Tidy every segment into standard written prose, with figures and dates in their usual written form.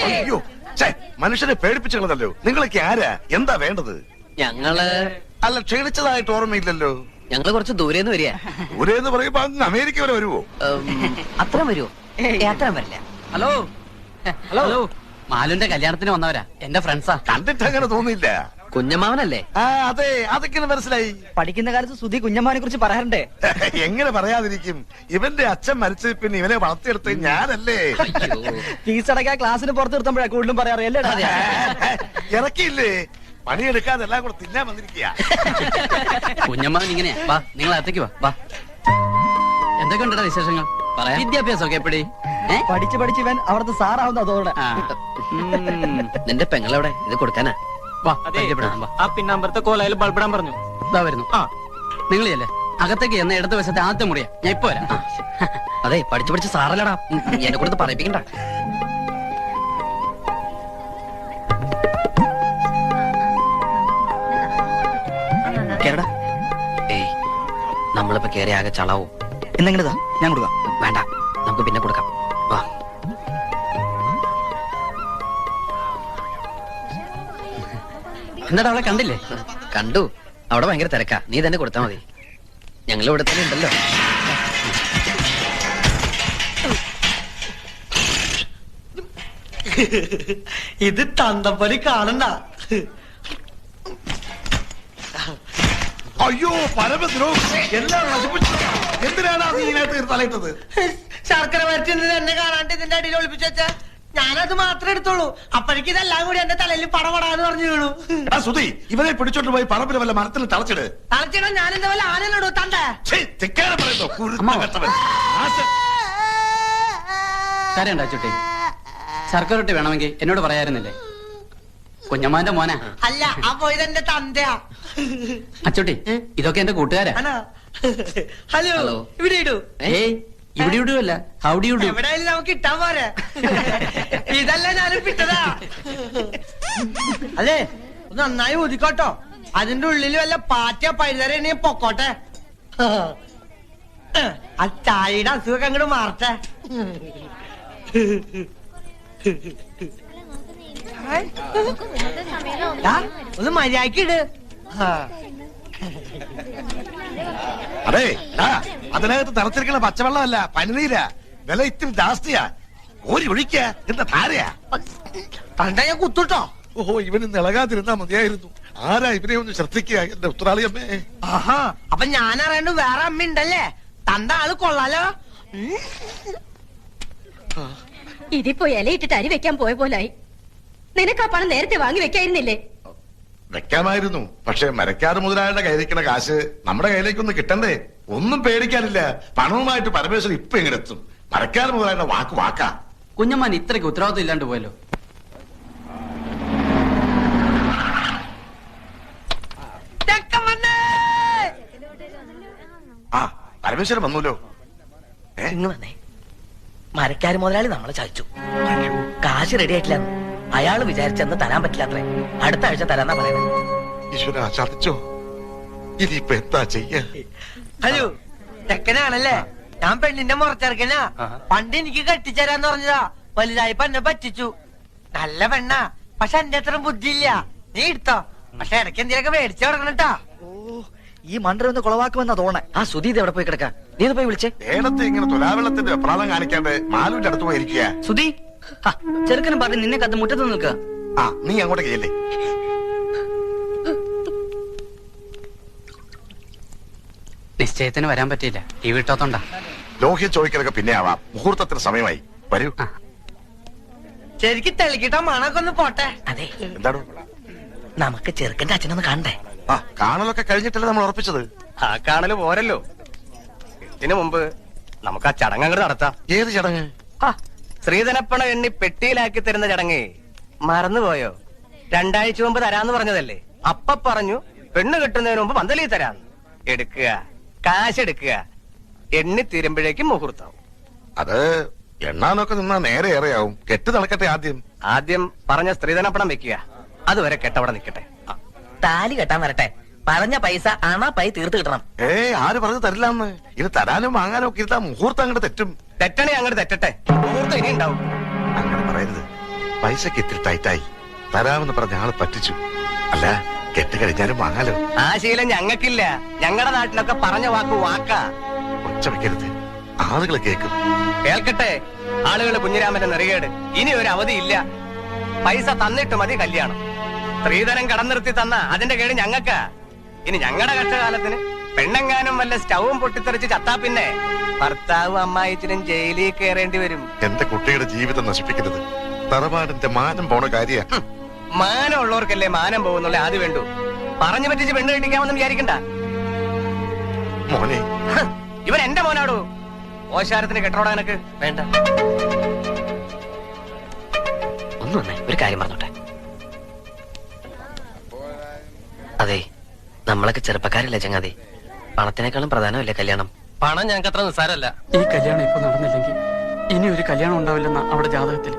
അയ്യോ മനുഷ്യനെ പേടിപ്പിച്ചല്ലോ. നിങ്ങളൊക്കെ ആരാ? എന്താ വേണ്ടത്? ഞങ്ങള് അല്ല, ക്ഷണിച്ചതായിട്ട് ഓർമ്മയില്ലല്ലോ. ഞങ്ങള് കുറച്ച് ദൂരേന്ന് വരിക. ദൂരേന്ന് പറയുമ്പോ അങ്ങ് അമേരിക്ക വരെ വരുവോ? അത്രയും വരുവോ? അത്രയും വരില്ല. ഹലോ ഹലോ, മാലുന്റെ കല്യാണത്തിന് വന്നവരാ, എന്റെ ഫ്രണ്ട്സാ. കണ്ടിട്ട് അങ്ങനെ തോന്നിയില്ല. കുഞ്ഞമ്മാവനല്ലേ? അതെ, അതൊക്കെ മനസ്സിലായി. പഠിക്കുന്ന കാലത്ത് സുധി കുഞ്ഞമ്മാനെ കുറിച്ച് പറയാറുണ്ടേ. എങ്ങനെ പറയാതിരിക്കും? ഇവന്റെ അച്ഛൻ മരിച്ചത് പിന്നെ ഇവനെ വളർത്തിയെടുത്ത് ഞാനല്ലേ. ഫീസ് അടക്കാൻ ക്ലാസ്സിന് പുറത്ത് നിർത്തുമ്പോഴാ കൂടുതലും പറയാറ് അല്ലേ? ഇറക്കിയില്ലേ? പണിയെടുക്കാതെ എല്ലാം കൂടെ തിന്നാൻ വന്നിരിക്കുക. കുഞ്ഞമ്മാവൻ ഇങ്ങനെയാ. വാ, നിങ്ങൾ അകത്തേക്ക് വാ. എന്തൊക്കെ ഉണ്ടോ വിശേഷങ്ങൾ? പറയാം. വിദ്യാഭ്യാസം ഒക്കെ എപ്പടി? പഠിച്ച് പഠിച്ച് ഇവൻ അവിടുത്തെ സാറാവുന്ന അതോടെ. നിന്റെ പെങ്ങളെവിടെ? ഇത് കൊടുക്കാനാ? ആ പിന്നമ്പറത്തെ കോലയിൽ ബൾബിടാൻ പറഞ്ഞു. ഇതാ വരുന്നു. നിങ്ങളില്ലേ അകത്തേക്ക് എന്ന ഇടത് വശത്തെ ആദ്യത്തെ മുറിയാ. ഞാൻ ഇപ്പൊ വരാം. അതെ, പഠിച്ചു പഠിച്ച് സാറല്ലടാ, എന്നെ കൊടുത്ത് പറയിപ്പിക്കണ്ട. കേരടാ. ഏയ്, നമ്മളിപ്പോ കേറി ആകെ ചളാവും. എന്തെങ്കിലും ഞാൻ കൊടുക്കാം. വേണ്ട, നമുക്ക് പിന്നെ കൊടുക്കാം. വാ. എന്താ അവളെ കണ്ടില്ലേ? കണ്ടു. അവിടെ ഭയങ്കര തിരക്കാ. നീ തന്നെ കൊടുത്താ മതി. ഞങ്ങൾ ഇവിടെ തന്നെ ഉണ്ടല്ലോ. ഇത് തന്തപ്പടി കാണണ്ട. അയ്യോ പരമദ്രോഹി, എല്ലാം നശിപ്പിച്ചു. എന്തിനാണ് നീ ഇതിനകത്ത് തലയിട്ടത്? ശർക്കര വരച്ചിരുന്നത് എന്നെ കാണാണ്ട് ഇതിന്റെ അടിയിൽ ഒളിപ്പിച്ചു വെച്ചാ ഞാനത് മാത്രമേ എടുത്തോളൂ. അപ്പോഴേക്ക് ഇതെല്ലാം കൂടി എന്റെ തലയിൽ പടപടാന്ന് പറഞ്ഞു വീണു. സുധി, ഇവനെ പിടിച്ചോണ്ട് പോയി പറമ്പിലെ വല്ല മരത്തിൽ തളച്ചിട്. തളച്ചിടാൻ ഞാൻ എന്താ വല്ല ആനയിലിടൂ തണ്ടേ? കരയണ്ട ചുട്ടി. ശർക്കര റൊട്ടി വേണമെങ്കിൽ എന്നോട് പറയായിരുന്നില്ലേ? കുഞ്ഞമ്മാന്റെ മോനാ. അല്ല, ആ പോയത് എന്റെ തന്തയാ. അച്ചോട്ടി, ഇതൊക്കെ എന്റെ കൂട്ടുകാരാ. ഹലോ, ഇവിടെ ഇടൂ. ഇവിടെ ഇടുവല്ല, ഹൗഡി ഇടൂ. എവിടെയായാലും നമുക്ക് ഇട്ടാൻ പോരെ. ഇതല്ല ഞാനും പിട്ടതാ. അല്ലേ, ഒന്ന് നന്നായി ഊതിക്കോട്ടോ. അതിന്റെ ഉള്ളിൽ വല്ല പാറ്റ പഴുതര പൊക്കോട്ടെ. ആ ചായയുടെ അസുഖം അങ്ങോട്ട് മാറട്ടെ. ഒന്ന് മര്യാദക്കിട്. അതെ, അതിനകത്ത് തളച്ചിരിക്കണ പച്ചവെള്ളമല്ല, പനിനീരാ. വില ഇത്തിരി ജാസ്തിയാ. ഓരി ഒഴിക്ക. എന്താ ധാരയാ? തണ്ട ഞാൻ കുത്തുട്ടോ. ഓഹോ, ഇവന് ഇളകാതിരുന്നാ മതിയായിരുന്നു. ആരാ ഇവനെ ഒന്ന് ശ്രദ്ധിക്കുക, എന്റെ ഉത്തരാളി അമ്മേ. ആഹാ, അപ്പൊ ഞാൻ അറിയണ്ട വേറെ അമ്മ ഉണ്ടല്ലേ? തണ്ട ആള് കൊള്ളാലോ. ഇതിപ്പോ ഇലയിട്ടിട്ട് അരി വെക്കാൻ പോയ പോലായി. നിനക്ക് ആ പണം നേരത്തെ വാങ്ങി വെക്കായിരുന്നില്ലേ? വെക്കാമായിരുന്നു. പക്ഷെ മരക്കാർ മുതലാളിയുടെ കയ്യിലിരിക്കണ കാശ് നമ്മുടെ കയ്യിലേക്കൊന്ന് കിട്ടണ്ടേ? ഒന്നും പേടിക്കാനില്ല. പണവുമായിട്ട് പരമേശ്വരൻ ഇപ്പൊ എങ്ങനെ എത്തും? മരക്കാർ മുതലാളിയുടെ വാക്കാ. കുഞ്ഞമ്മാൻ ഇത്രയ്ക്ക് ഉത്തരവാദിത്വം ഇല്ലാണ്ട് പോയല്ലോ. ആ, പരമേശ്വരൻ വന്നൂലോ. ഇങ്ങ് വന്നേ. മരക്കാര് മുതലാളി നമ്മളെ ചതിച്ചു. കാശ് റെഡി ആയിട്ടില്ല. അയാള് വിചാരിച്ചെന്ന് തരാൻ പറ്റില്ലാത്രേ. അടുത്ത ആഴ്ച തരാന്നാ പറയുന്നത്. ഈശ്വര, ചതിച്ചോ? ഇനിയിപ്പൊ എന്താ ചെയ്യാ? ഹലോ, ചെക്കനാണല്ലേ? ഞാൻ പെണ്ണിന്റെ മുറച്ചെറുക്കനാ. പണ്ട് എനിക്ക് കെട്ടിച്ചേരാന്ന് പറഞ്ഞതാ. വലുതായിപ്പോ എന്നെ പറ്റിച്ചു. നല്ല പെണ്ണാ, പക്ഷെ എന്റെ അത്ര ബുദ്ധിയില്ല. നീ എടുത്തോ. പക്ഷെ ഇടയ്ക്ക് എന്തെങ്കിലുമൊക്കെ മേടിച്ചു കൊടുക്കണട്ടാ. ഈ മണ്ടർ ഒന്ന് കുളവാക്കുമെന്നാ തോന്നേ. ആ സുധി ഇത് എവിടെ പോയി കിടക്കാ? നീ ഇത് പോയി വിളിച്ചേ. നേരത്തെ ഇങ്ങനെ തുലാവെള്ളത്തിന്റെ വെപ്രാളം കാണിക്കാണ്ട് മാലുവിന്റെ അടുത്ത് പോയിരിക്കുക. സുധി, ചെറുക്കനും പറഞ്ഞ് നിന്നെ കത്ത് മുറ്റത്ത് നിൽക്കുക. ആ, നീ അങ്ങോട്ട് ചെയ്യല്ലേ. നിശ്ചയത്തിന് വരാൻ പറ്റിയില്ല. ഈ വീട്ടോത്തോണ്ടാ. ലോഹ്യ ചോദിക്കലൊക്കെ പിന്നെ ആവാം. മുഹൂർത്തത്തിന് സമയമായി. വരൂ. ശരിക്കും തെളിക്കിട്ട മണൊക്കെ ഒന്ന് പോട്ടെ. അതെ, എന്താണ്? നമുക്ക് ചെറുക്കന്റെ അച്ഛനൊന്ന് കാണണ്ടേ? ആ, കാണലൊക്കെ കഴിഞ്ഞിട്ടല്ലേ നമ്മൾ ഉറപ്പിച്ചത്. ആ കാണല് പോരല്ലോ. ഇതിനു മുമ്പ് നമുക്ക് ആ ചടങ്ങ് അങ്ങോട്ട് നടത്താം. ഏത് ചടങ്ങ്? സ്ത്രീധനപ്പണ എണ്ണി പെട്ടിയിലാക്കി തരുന്ന ചടങ്ങ് മറന്നുപോയോ? 2 ആഴ്ച മുമ്പ് തരാന്ന് പറഞ്ഞതല്ലേ? അപ്പ പറഞ്ഞു പെണ്ണ് കിട്ടുന്നതിന് മുമ്പ് പന്തലി തരാന്ന്. എടുക്കുക, കാശ് എടുക്കുക. എണ്ണി തീരുമ്പോഴേക്കും മുഹൂർത്താവും. അത് എണ്ണാനൊക്കെ നിന്നാ നേരെ ഏറെയാവും. കെട്ട് നടക്കട്ടെ ആദ്യം. ആദ്യം പറഞ്ഞ സ്ത്രീധനപ്പണം വെക്കുക. അതുവരെ കെട്ടവിടെ നിൽക്കട്ടെ. താലി കെട്ടാൻ വരട്ടെ. പറഞ്ഞ പൈസ പൈ തീർത്ത് കിട്ടണം. ആര് പറഞ്ഞു തരില്ലാന്ന്? ഇത് തരാനും വാങ്ങാനും ഒക്കെ ഇരുത്താ മുഹൂർത്തം അങ്ങോട്ട് തെറ്റും. തെറ്റണേ അങ്ങോട്ട് തെറ്റട്ടെ, മുഹൂർത്തം ഇനി ഉണ്ടാവും. അങ്ങനെ പറയരുത്. പൈസക്ക് ഇത്തിരി ടൈറ്റായി. തരാമെന്ന് പറഞ്ഞ ആള് പറ്റിച്ചു. അല്ല, കെട്ട് കഴിഞ്ഞാലും വാങ്ങാലോ. ആ ശീലം ഞങ്ങൾക്കില്ല. ഞങ്ങളുടെ നാട്ടിലൊക്കെ പറഞ്ഞ വാക്ക് വാക്കാ. ഒച്ച വെക്കരുത്, ആളുകൾ കേൾക്കും. കേൾക്കട്ടെ ആളുകൾ കുഞ്ഞിരാമന്റെ നെറികേട്. ഇനി ഒരു അവധിയില്ല. പൈസ തന്നിട്ട് മതി കല്യാണം. സ്ത്രീധനം കടം നിർത്തി തന്ന അതിന്റെ കേട് ഞങ്ങൾക്കാ. ഇനി ഞങ്ങളുടെ കഷ്ടകാലത്തിന് പെണ്ണെങ്ങാനും വല്ല സ്റ്റൗവും പൊട്ടിത്തെറിച്ച് ചത്താ പിന്നെ ഭർത്താവും അമ്മായിച്ചിനും ജയിലിൽ കയറേണ്ടി വരും. എന്റെ കുട്ടിയുടെ ജീവിതം നശിപ്പിക്കരുത്. തറവാടിന്റെ മാനം പോണ കാര്യ. മാനം ഉള്ളവർക്കല്ലേ മാനം പോകുന്നുള്ള ആദ്യം വേണ്ടു. പറഞ്ഞു പറ്റിച്ച് പെണ്ണ് കെട്ടിക്കാമെന്ന് വിചാരിക്കണ്ട. മോനെ, ഇവൻ എന്റെ മോനാടോ. ഓശാരത്തിന് കെട്ടോടാ എനക്ക് വേണ്ട. ഒന്ന് വന്നേ, ഒരു കാര്യം പറഞ്ഞോട്ടെ. അതെ, നമ്മളൊക്കെ ചെറുപ്പക്കാരല്ലേ ചങ്ങാതി. പണത്തിനേക്കാളും പ്രധാനമല്ലേ കല്യാണം? പണം ഞങ്ങൾക്ക് അത്ര നിസ്സാരല്ല. ഈ കല്യാണം ഇപ്പൊ നടന്നില്ലെങ്കിൽ ഇനി ഒരു കല്യാണം ഉണ്ടാവില്ലെന്ന അവിടെ ജാതകത്തിൽ.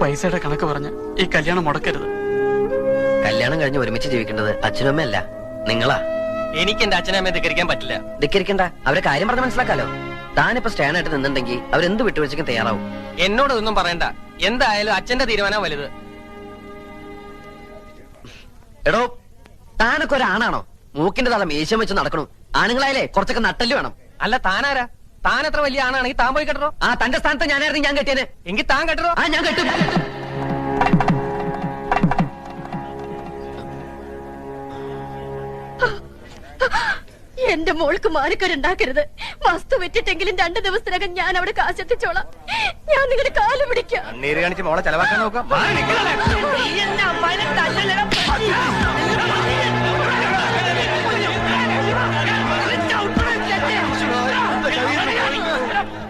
പൈസയുടെ കണക്ക് പറഞ്ഞ് ഈ കല്യാണം മുടക്കരുത്. കല്യാണം കഴിഞ്ഞ് ഒരുമിച്ച് ജീവിക്കേണ്ടത് അച്ഛനും അമ്മയല്ല, നിങ്ങളാ. എനിക്ക് എന്റെ അച്ഛനമ്മയെ ധിക്കരിക്കാൻ പറ്റില്ല. ധിക്കരിക്കണ്ട, അവരെ കാര്യം പറഞ്ഞ് മനസ്സിലാക്കാലോ. താനിപ്പോ സ്റ്റാൻഡായിട്ട് നിന്നുണ്ടെങ്കിൽ അവരെന്ത് വിട്ടുവീഴ്ചയ്ക്കും തയ്യാറാവും. എന്നോട് ഒന്നും പറയണ്ട. എന്തായാലും അച്ഛന്റെ തീരുമാനം വലുത്. എടോ, താനൊക്കെ ഒരാണാണോ? മൂക്കിന്റെ തല മീശം വെച്ച് നടക്കണു. ആണുങ്ങളായാലേ കുറച്ചൊക്കെ നട്ടല് വേണം. അല്ല താനാരാ? താൻ എത്ര വലിയ ആണാണെങ്കിൽ താൻ പോയി കെട്ടറോ. ആ തന്റെ സ്ഥാനത്ത് ഞാനായിരുന്നു ഞാൻ കെട്ടിയനെ. എങ്കിൽ താൻ കെട്ടറോ. ആ ഞാൻ കെട്ടും. എന്റെ മോൾക്ക് മാനക്കരുണ്ടാക്കരുത്. വസ്തു വിറ്റിട്ടെങ്കിലും 2 ദിവസത്തിനകം ഞാൻ അവിടെ കാശെത്തിച്ചോളാം. ഞാൻ നിങ്ങളുടെ കാല് പിടിക്കാം. കണ്ണീര് കാണിച്ച് മോളെ ചെലവാക്കാൻ നോക്കാം.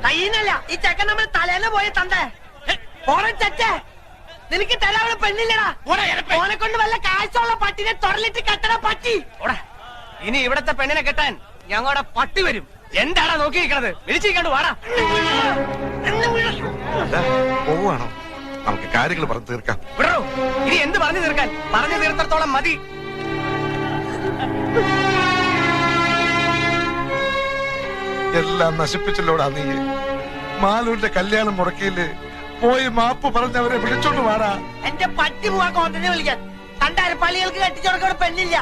കയ്യിന്നല്ല, ഈ ചെക്കൻ നമ്മൾ തലേന്ന് പോയി തണ്ടേ. ചച്ചേ, നിനക്ക് തരാനുള്ള പെണ്ണില്ലടാ. ഓനെ കൊണ്ട് വല്ല കാശുള്ള പട്ടിനെ തൊടലിട്ട് കെട്ടണ പട്ടി. ഇനി ഇവിടത്തെ പെണ്ണിനെ കെട്ടാൻ ഞങ്ങളുടെ പട്ടി വരും. എന്താടാ നോക്കിയിരിക്കണത്? വിളിച്ചിരിക്കണ്ടു വാടാ. പോവാണോ? നമുക്ക് കാര്യങ്ങൾ പറഞ്ഞു തീർക്കാം. വിടറോ, ഇനി എന്ത് പറഞ്ഞു തീർക്കാൻ? പറഞ്ഞു തീർത്തോളം മതി. എല്ലാം നശിപ്പിച്ചല്ലോടാ നീ. മാലൂരിന്റെ കല്യാണം മുടക്കിയില് പോയി മാപ്പ് പറഞ്ഞവരെ വിളിച്ചോണ്ട് വാടാ. എന്റെ പട്ടി പോവാ കോണ്ടനെ വിളിക്കാൻ. കണ്ടാര് പള്ളികൾക്ക് കെട്ടിച്ചോടക്കോടെ പെണ്ണില്ല.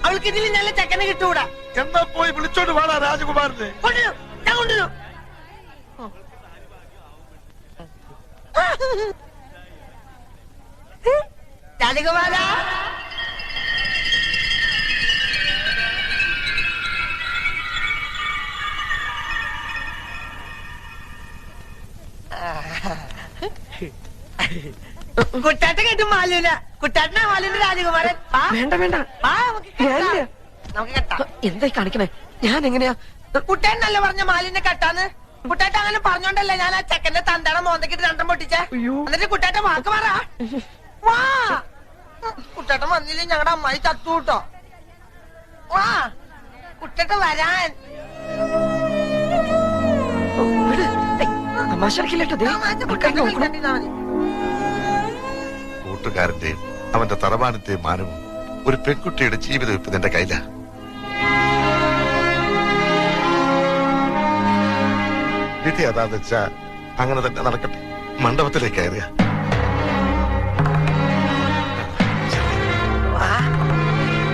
അവൾക്ക് ഇതിൽ നല്ല ചെക്കനെ കിട്ടൂടാ. എന്നാ പോയി വിളിച്ചോണ്ട് വാടാ രാജകുമാരനെ. കൊണ്ടുവരും, ഞാൻ കൊണ്ടുവരും. രാജകുമാര, കുട്ടാട്ട കേട്ടും മാലൂല. കുട്ടാട്ടനാ മാലൂന്റെ രാജകുമാരൻ. വേണ്ട വേണ്ട, നമുക്ക് കെട്ടാം. എന്തായി കാണിക്കണേ? ഞാൻ എങ്ങനെയാ? കുട്ടേനല്ലേ പറഞ്ഞ മാലിനെ കെട്ടാന്ന്? കുട്ടേട്ട അങ്ങനെ പറഞ്ഞോണ്ടല്ലേ ഞാൻ ആ ചെക്കന്റെ തന്തയുടെ മോന്തക്കിട്ട് 2 പൊട്ടിച്ചേ. എന്നിട്ട് കുട്ടേട്ട വാക്ക് പറ. വാ, കുട്ടേട്ടൻ വന്നില്ലേ ഞങ്ങളുടെ അമ്മായി ചത്തു കൂട്ടോ. വാ, കുട്ടേട്ട വരാൻ. കൂട്ടുകാരന്റെയും അവന്റെ തറവാടിന്റെയും മാനവും ഒരു പെൺകുട്ടിയുടെ ജീവിതം ഇപ്പൊ നിന്റെ കയ്യിലാ. വിധി അതാന്ന് വെച്ചാ അങ്ങനെ തന്നെ നടക്കട്ടെ. മണ്ഡപത്തിലേക്ക് കയറിയ